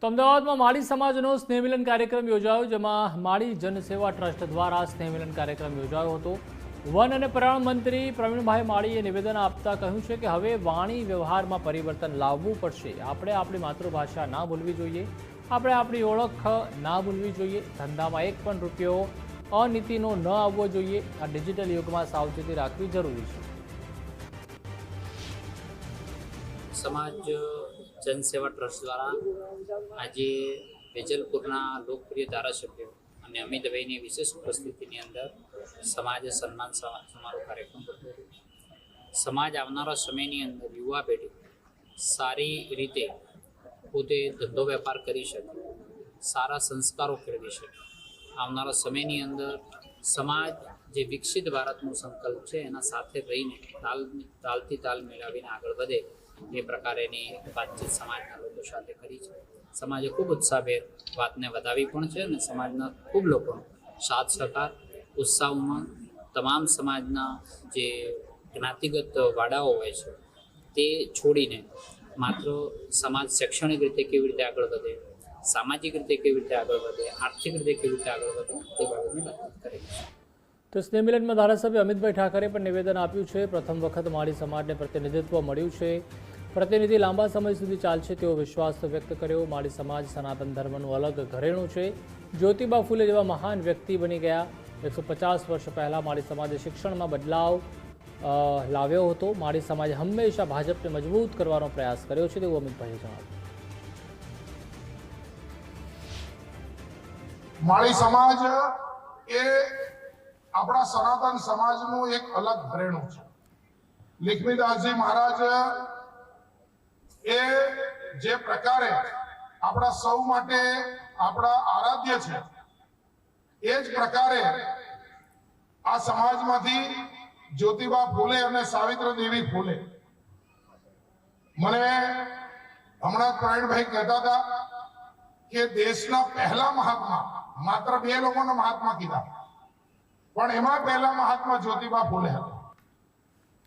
તો અમદાવાદમાં માળી સમાજનો સ્નેહમિલન કાર્યક્રમ યોજાયો, જેમાં માળી જનસેવા ટ્રસ્ટ દ્વારા સ્નેહમિલન કાર્યક્રમ યોજાયો હતો। વન અને પર્યાવરણ મંત્રી પ્રવીણભાઈ માળીએ નિવેદન આપતા કહ્યું છે કે હવે વાણી વ્યવહારમાં પરિવર્તન લાવવું પડશે। આપણે આપણી માતૃભાષા ના ભૂલવી જોઈએ, આપણે આપણી ઓળખ ના ભૂલવી જોઈએ, ધંધામાં એક પણ રૂપિયો અનીતિનો ન આવવો જોઈએ। આ ડિજિટલ યુગમાં સાવચેતી રાખવી જરૂરી છે। समाज जनसेवा ट्रस्ट द्वारा आज वेजलपुरना लोकप्रिय धारासभ्य અને અમિતભાઈની વિશેષ ઉપસ્થિતિની અંદર સમાજ સન્માન સમારોહ કાર્યક્રમ કર્યો। સમાજ આવનારા સમયની અંદર યુવા પેઢી સારી રીતે પોતે ધંધો વેપાર કરી શકે, સારા સંસ્કારો કેળવી શકે। આવનારા સમયની અંદર સમાજ જે વિકસિત ભારતનો સંકલ્પ છે એના સાથે રહીને તાલથી તાલ મેળવીને આગળ વધે એ પ્રકારેની વાતચીત સમાજના લોકો સાથે કરી છે। સમાજે ખૂબ ઉત્સાહભેર વાતને વધાવી પણ છે અને સમાજના ખૂબ લોકોનો સાથ સહકાર, ઉત્સાહ ઉમંગ, તમામ સમાજના જે જ્ઞાતિગત વાડાઓ હોય છે તે છોડીને માત્ર સમાજ શૈક્ષણિક રીતે કેવી રીતે આગળ વધે, સામાજિક રીતે કેવી રીતે આગળ વધે, આર્થિક રીતે કેવી રીતે આગળ વધે તે બાબતની વાતચીત કરી છે। તો સ્નેહમિલનમાં ધારાસભ્ય અમિતભાઈ ઠાકરે પણ નિવેદન આપ્યું છે। પ્રથમ વખત માળી સમાજને પ્રતિનિધિત્વ મળ્યું છે, પ્રતિનિધિ લાંબા સમય સુધી ચાલશે તેવો વિશ્વાસ વ્યક્ત કર્યો। માળી સમાજ સનાતન ધર્મનું અલગ ઘરેણું છે। જ્યોતિબા ફૂલે જેવા મહાન વ્યક્તિ બની ગયા। 150 વર્ષ પહેલાં માળી સમાજે શિક્ષણમાં બદલાવ લાવ્યો હતો। માળી સમાજે હંમેશા ભાજપને મજબૂત કરવાનો પ્રયાસ કર્યો છે તેવું અમિતભાઈએ જણાવ્યું। માળી સમાજ એ આપણા સનાતન સમાજનું એક અલગ ઘરેણું છે। લક્ષ્મીદાસજી મહારાજ એ જે પ્રકારે આપણા સૌ માટે આપણા આરાધ્ય છે એ જ પ્રકારે આ સમાજમાંથી જ્યોતિબા ફૂલે અને સાવિત્રીદેવી ફૂલે, મને હમણાં પ્રવીણભાઈ કહેતા હતા કે દેશના પહેલા મહાત્મા, માત્ર 2 લોકોના મહાત્મા કીધા, પણ એમાં પહેલા મહાત્મા જ્યોતિબા ફૂલે હતા।